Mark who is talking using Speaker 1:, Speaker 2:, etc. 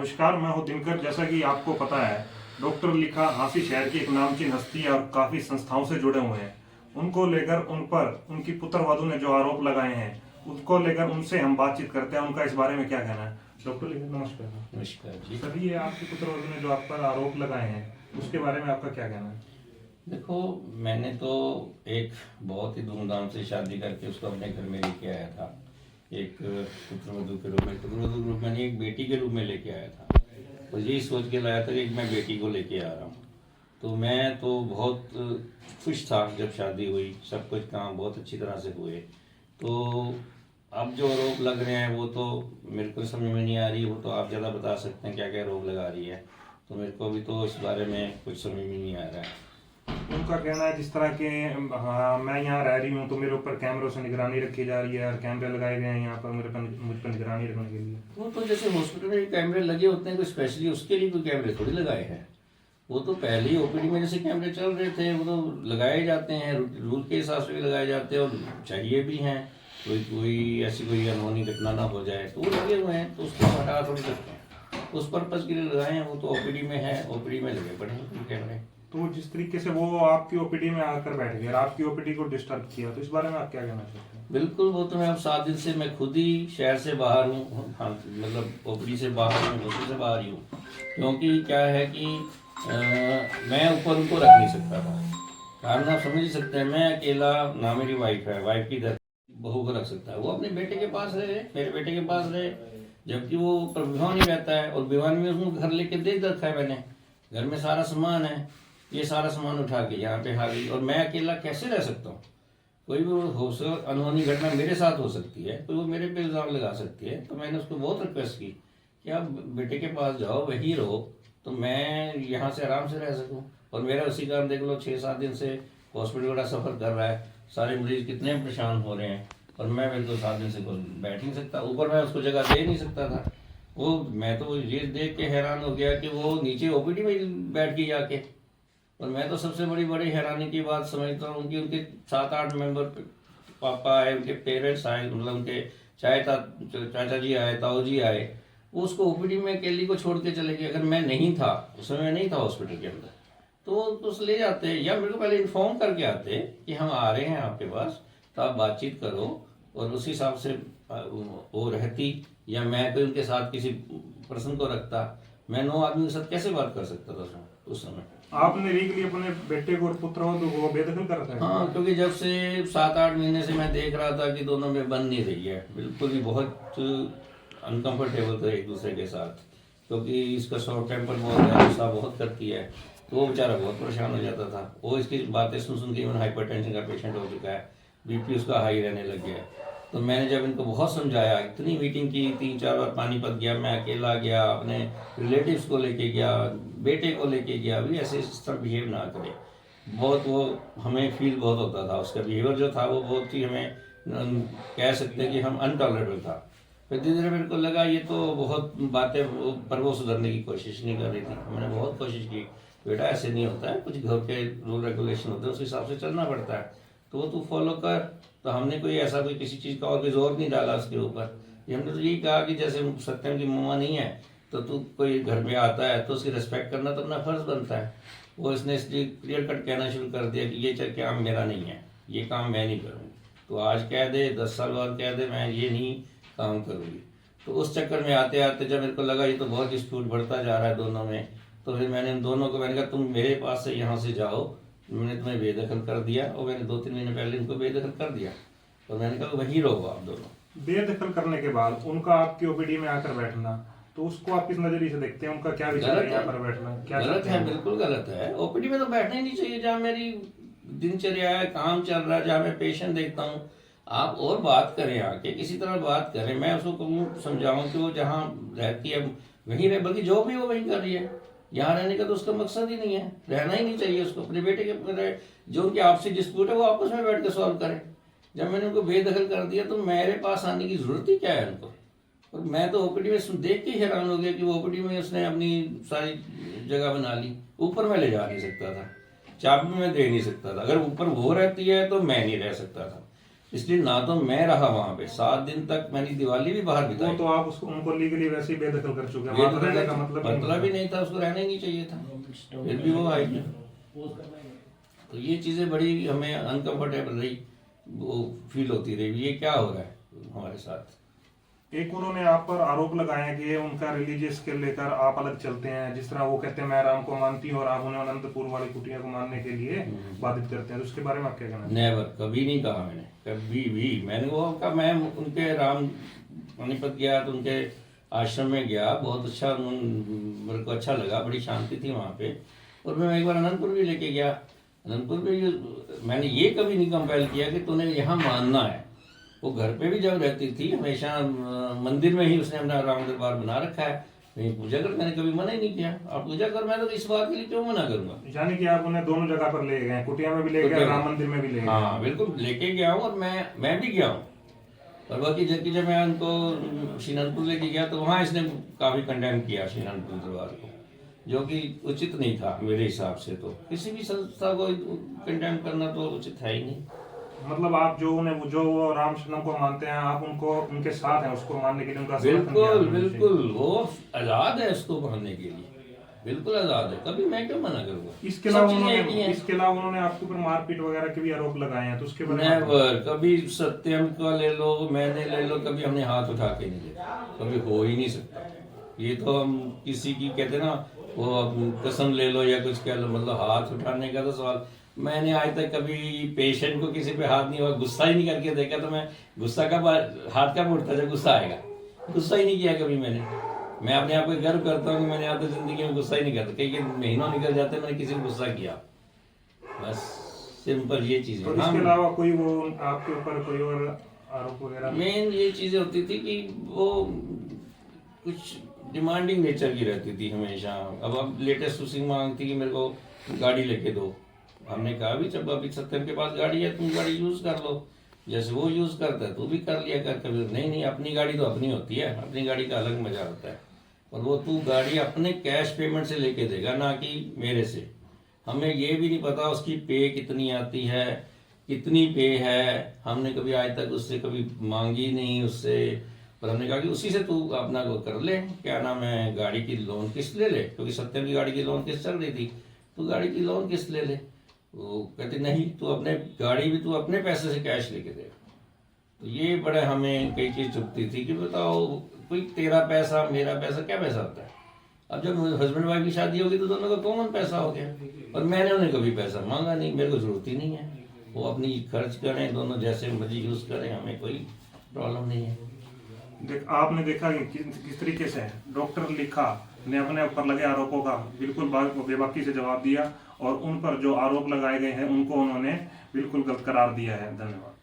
Speaker 1: नमस्कार, मैं हूं दिनकर। जैसा कि आपको पता है, डॉक्टर लिखा हांसी शहर की एक नामचीन हस्ती और काफी संस्थाओं से जुड़े हुए हैं। उनको लेकर उन पर उनकी पुत्रवधू ने जो आरोप लगाए हैं, उसको लेकर उनसे हम बातचीत करते हैं। उनका इस बारे में क्या कहना है। डॉक्टर लिखा, नमस्कार।
Speaker 2: नमस्कार जी।
Speaker 1: सर, ये आपकी पुत्रवधू ने जो आप पर आरोप लगाए हैं, उसके बारे में आपका क्या कहना है।
Speaker 2: देखो, मैंने तो एक बहुत ही धूमधाम से शादी करके उसको अपने घर में लेके आया था। एक पुत्रवधू के रूप में, पुत्रवधू के रूप में नहीं, एक बेटी के रूप में लेके आया था। और यही सोच के लाया था कि मैं बेटी को लेके आ रहा हूँ। तो मैं तो बहुत खुश था जब शादी हुई, सब कुछ काम बहुत अच्छी तरह से हुए। तो अब जो आरोप लग रहे हैं वो तो मेरे को समझ में नहीं आ रही। वो तो आप ज़्यादा बता सकते हैं क्या क्या आरोप लगा रही है। तो मेरे को अभी तो इस बारे में कुछ समझ में नहीं आ रहा है।
Speaker 1: उनका कहना है जिस तरह के मैं यहाँ रह रही हूँ तो मेरे ऊपर कैमरों से निगरानी रखी जा रही है और कैमरे लगाए गए हैं यहाँ पर मुझ पर निगरानी रखने के लिए।
Speaker 2: वो तो जैसे हॉस्पिटल में कैमरे लगे होते हैं, कोई स्पेशली उसके लिए कोई कैमरे थोड़ी लगाए हैं। वो तो पहले ही ओपीडी में जैसे कैमरे चल रहे थे वो तो लगाए जाते हैं, रूल के हिसाब से भी लगाए जाते हैं और चाहिए भी हैं। कोई कोई ऐसी कोई अनहोनी घटना ना हो जाए तो वो लगे हुए हैं, तो उसको हटा थोड़ी सकते हैं। उस पर्पज़ के लिए लगाए हैं। वो तो ओपीडी में है, ओपीडी में लगे पड़े हैं कैमरे।
Speaker 1: तो जिस तरीके से वो आपकी ओपीडी में आकर बैठ गया और आपकी ओपीडी को डिस्टर्ब किया, तो इस बारे में आप क्या कहना चाहते हैं।
Speaker 2: बिल्कुल, वो तो मैं अब 7 दिन से मैं खुद ही शहर से बाहर हूँ। हाँ, मतलब ओपीडी से बाहर हूँ, होटल से बाहर ही हूँ। क्योंकि क्या है कि मैं ऊपर उनको रख नहीं सकता था। कारण आप समझ ही सकते हैं, मैं अकेला, ना मेरी वाइफ है, वाइफ की घर बहू को रख सकता है। वो अपने बेटे के पास रहे, मेरे बेटे के पास रहे, जबकि वो ऊपर भिवानी रहता है और भिवानी में उसको घर लेके दे रखा है मैंने। घर में सारा सामान है, ये सारा सामान उठा के यहाँ पे आ गई और मैं अकेला कैसे रह सकता हूँ। कोई भी हो अनहोनी घटना मेरे साथ हो सकती है, तो वो मेरे पे इल्ज़ाम लगा सकती है। तो मैंने उसको बहुत रिक्वेस्ट की कि आप बेटे के पास जाओ, वहीं रहो, तो मैं यहाँ से आराम से रह सकूँ। और मेरा उसी कारण देख लो 6-7 दिन से हॉस्पिटल का सफ़र कर रहा है। सारे मरीज कितने परेशान हो रहे हैं और मैं बिल्कुल 7 दिन से बैठ नहीं सकता। ऊपर मैं उसको जगह दे नहीं सकता था। वो मैं तो ये देख के हैरान हो गया कि वो नीचे ओपीडी में बैठ गई जाके। और मैं तो सबसे बड़ी हैरानी की बात समझता हूँ कि उनके 7-8 मेंबर, पापा आए, उनके पेरेंट्स आए, मतलब उनके चाचा जी आए, ताऊ जी आए, वो उसको ओपीडी में अकेली को छोड़ के चले गए। अगर मैं नहीं था, उस समय नहीं था हॉस्पिटल के अंदर, तो उस ले जाते या मेरे को पहले इन्फॉर्म करके आते कि हम आ रहे हैं आपके पास, तो आप बातचीत करो और उस हिसाब से वो रहती। या मैं कोई उनके साथ किसी पर्सन को रखता। मैं 9 आदमी के साथ कैसे बात कर सकता था उस समय।
Speaker 1: आपने लीगली अपने बेटे को और पुत्रवधू को बेदखल कर रखा है।
Speaker 2: हाँ, क्योंकि जब से 7-8 महीने से मैं देख रहा था कि दोनों में बन नहीं रही है, बिल्कुल ही बहुत अनकंफर्टेबल थे एक दूसरे के साथ। क्योंकि इसका शॉर्ट टेम्पर बहुत है, गुस्सा बहुत करती है, तो वो बेचारा बहुत परेशान हो जाता था। वो इसकी बातें सुन सुन के इवन हाइपरटेंशन का पेशेंट हो चुका है, बीपी उसका हाई रहने लग गया है। तो मैंने जब इनको बहुत समझाया, इतनी मीटिंग की, 3-4 बार पानीपत गया, मैं अकेला गया, अपने रिलेटिव्स को लेके गया, बेटे को लेके गया, भी ऐसे इस तरह बिहेव ना करे। बहुत वो हमें फील बहुत होता था, उसका बिहेवियर जो था वो बहुत ही हमें कह सकते हैं कि हम अनटॉलरेबल था। फिर धीरे धीरे मेरे को लगा ये तो बहुत बातें, पर वो सुधरने की कोशिश नहीं कर रही थी। मैंने बहुत कोशिश की, बेटा ऐसे नहीं होता है, कुछ घर के रूल रेगुलेशन होते हैं, उस हिसाब से चलना पड़ता है, तो वो तू फॉलो कर। तो हमने कोई ऐसा कोई किसी चीज़ का और भी जोर नहीं डाला उसके ऊपर। हमने तो यही कहा कि जैसे सत्यम की मम्मा नहीं है, तो तू कोई घर में आता है तो उसकी रिस्पेक्ट करना तो अपना फर्ज बनता है। वो इसने इसलिए क्लियर कट कहना शुरू कर दिया कि ये काम मेरा नहीं है, ये काम मैं नहीं करूँगी। तो आज कह दे, 10 साल बाद कह दे मैं ये नहीं काम करूँगी। तो उस चक्कर में आते आते जब मेरे को लगा ये तो बहुत डिस्प्यूट बढ़ता जा रहा है दोनों में, तो फिर मैंने इन दोनों को मैंने कहा तुम मेरे पास से यहाँ से जाओ। मैंने तुम्हें बेदखल कर दिया और मैंने 2-3 महीने पहले इनको बेदखल कर दिया और मैंने कहा वहीं रहो आप दोनों।
Speaker 1: बेदखल करने के बाद उनका आपकी ओपीडी में आकर बैठना, तो उसको आप किस नजरिए से देखते हैं। उनका क्या विचार है यहाँ पर बैठना, क्या
Speaker 2: गलत है, बिल्कुल गलत है। ओपीडी में तो बैठना ही नहीं चाहिए, जहाँ मेरी दिनचर्या है, काम चल रहा है, जहाँ मैं पेशेंट देखता हूँ। आप और बात करें, आके किसी तरह बात करें, मैं उसको कहूँ, समझाऊँ कि वो जहाँ रहती है वहीं रहे, बल्कि जो भी वो वहीं कर रही है। यहाँ रहने का तो उसका मकसद ही नहीं है, रहना ही नहीं चाहिए उसको। अपने बेटे के जो उनकी आपसी डिस्प्यूट है वो आपस में बैठ कर सॉल्व करें। जब मैंने उनको बेदखल कर दिया तो मेरे पास आने की जरूरत ही क्या है उनको। और मैं तो ओपीडी में देख के हैरान हो गया कि वो ओपीडी में उसने अपनी सारी जगह बना ली। ऊपर मैं ले जा नहीं सकता था, चाबी मैं दे नहीं सकता था। अगर ऊपर वो रहती है तो मैं नहीं रह सकता था। इसलिए ना तो मैं रहा वहां पे 7 दिन तक, मैंने दिवाली भी बाहर
Speaker 1: वो
Speaker 2: बिताई।
Speaker 1: तो आप उसको उनको लीगली वैसे ही बेदखल कर चुके हैं, वहाँ पर रहने का
Speaker 2: मतलब ही नहीं था, उसको रहना ही नहीं चाहिए था, फिर भी वो आई थी। तो ये चीजें बड़ी हमें अनकंफर्टेबल रही, वो फील होती रही, ये क्या हो रहा है हमारे साथ।
Speaker 1: एक उन्होंने आप पर आरोप लगाया कि उनका रिलीजियस के लेकर आप अलग चलते हैं, जिस तरह वो कहते हैं मैं राम को मानती हूँ और आप उन्हें अनंतपुर वाली कुटिया को मानने के लिए बाधित करते हैं, तो उसके बारे में आप क्या कहना है?
Speaker 2: नेवर, कभी नहीं कहा मैंने, कभी भी। मैंने वो कहा, मैं उनके राम पानीपत गया तो उनके आश्रम में गया, बहुत अच्छा, मेरे को अच्छा लगा, बड़ी शांति थी वहाँ पे। और मैं एक बार अनंतपुर भी लेके गया, अनंतपुर में मैंने ये कभी नहीं कंपेल किया कि तूने यहाँ मानना है। वो घर पे भी जब रहती थी हमेशा मंदिर में ही उसने अपना राम दरबार बना रखा है, कहीं पूजा कर, मैंने कभी मना ही नहीं किया, आप पूजा कर, मैं तो इस बात के लिए क्यों मना करूंगा।
Speaker 1: यानी कि आप उन्हें दोनों जगह पर ले गए, कुटिया में भी ले गए, राम मंदिर में भी ले गए।
Speaker 2: हाँ बिल्कुल, लेके गया हूँ, और मैं भी गया हूँ। और बाकी जबकि जब मैं उनको श्रीनंदपुर लेके गया तो वहाँ इसने काफी कंडेम किया श्रीनंदपुर दरबार को, जो कि उचित नहीं था मेरे हिसाब से। तो किसी भी संस्था को कंडेम करना तो उचित है ही नहीं।
Speaker 1: मतलब आप जो उन्हें जो वो रामचंद्र को मानते हैं, आप उनको उनके साथ हैं, उसको मानने के लिए उनका समर्थन किया
Speaker 2: बिल्कुल
Speaker 1: आपने?
Speaker 2: बिल्कुल, वो आजाद है उसको मानने के लिए, बिल्कुल आजाद है, कभी मैं क्यों मना करूंगा।
Speaker 1: इसके अलावा उन्होंने आपके ऊपर मारपीट वगैरह के भी आरोप लगाए हैं, तो उसके बारे में
Speaker 2: नेवर, कभी सत्यम का ले लो, मैंने ले लो, कभी हमने हाथ उठा के नहीं लिया, कभी हो ही नहीं सकता। ये तो हम किसी की कहते हैं ना, वो कसम ले लो या कुछ कह लो, मतलब हाथ उठाने का तो सवाल, मैंने आज तक कभी पेशेंट को किसी पे हाथ नहीं हुआ, गुस्सा ही नहीं करके देखा। तो मैं गुस्सा कब, हाथ कब उठता जब गुस्सा आएगा, गुस्सा ही नहीं किया कभी मैंने। मैं अपने आप को गर्व करता हूँ कि मैंने आज तक जिंदगी में गुस्सा ही नहीं करता, कई महीनों निकल जाते मैंने किसी को गुस्सा किया, बस सिंपल ये चीज
Speaker 1: तो
Speaker 2: है।
Speaker 1: इसके अलावा कोई वो आपके ऊपर कोई और आरोप वगैरह?
Speaker 2: मेन ये चीजें होती थी कि वो कुछ डिमांडिंग नेचर की रहती थी हमेशा। अब लेटेस्ट उसी मांग थी कि मेरे को गाड़ी लेके दो। हमने कहा भी जब अभी सत्यम के पास गाड़ी है, तुम गाड़ी यूज कर लो, जैसे वो यूज करता है तू भी कर लिया कर कभी। नहीं, अपनी गाड़ी तो अपनी होती है, अपनी गाड़ी का अलग मजा होता है। और वो तू गाड़ी अपने कैश पेमेंट से लेके देगा, ना कि मेरे से। हमें ये भी नहीं पता उसकी पे कितनी आती है, कितनी पे है, हमने कभी आज तक उससे कभी मांगी नहीं उससे। पर हमने कहा कि उसी से तू अपना वो कर ले, क्या नाम है, गाड़ी की लोन किस्त ले ले, क्योंकि सत्यम की गाड़ी की लोन किस्त चल रही थी, तू गाड़ी की लोन किस्त ले ले। वो कहते नहीं, तू अपने गाड़ी भी तू अपने पैसे से कैश लेके दे। तो ये बड़ा हमें कई चीज चुभती थी कि बताओ, कोई तेरा पैसा मेरा पैसा, क्या पैसा होता है। अब जब हस्बैंड वाइफ की शादी होगी तो दोनों का कॉमन पैसा हो गया, और मैंने उन्हें कभी पैसा मांगा नहीं, मेरे को जरूरत ही नहीं है। वो अपनी खर्च करें, दोनों जैसे मर्जी यूज करें, हमें कोई प्रॉब्लम नहीं है।
Speaker 1: आपने देखा कि किस तरीके से डॉक्टर लिखा ने अपने ऊपर लगे आरोपों का बिल्कुल बेबाकी से जवाब दिया, और उन पर जो आरोप लगाए गए हैं उनको उन्होंने बिल्कुल गलत करार दिया है। धन्यवाद।